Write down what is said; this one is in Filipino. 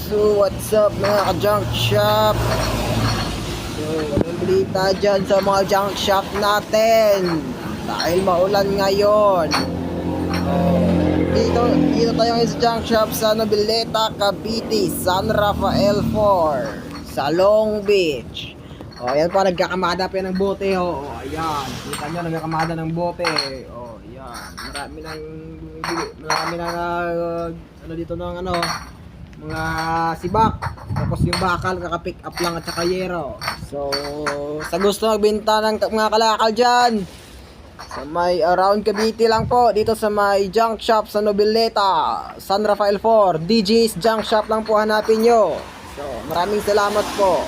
So, what's up mga ka-junk shop? So, anong balita dyan sa mga junk shop natin? Dahil maulan ngayon. Dito tayo ngayon sa junk shop sa Noveleta, Cavite, San Rafael 4, sa Long Beach. Ayan pa, nagkakamada pa yan ng bote. Ayan, kita nyo, nagkakamada ng bote. Ayan, marami nang ano dito ng mga sibak. Tapos yung bakal, kaka-pick up lang at saka yero. So, sa gusto magbenta ng mga kalakal dyan, sa may around Cavite lang po, dito sa may junk shop sa Noveleta, San Rafael 4, DJ's Junk Shop lang po hanapin nyo. So, maraming salamat po.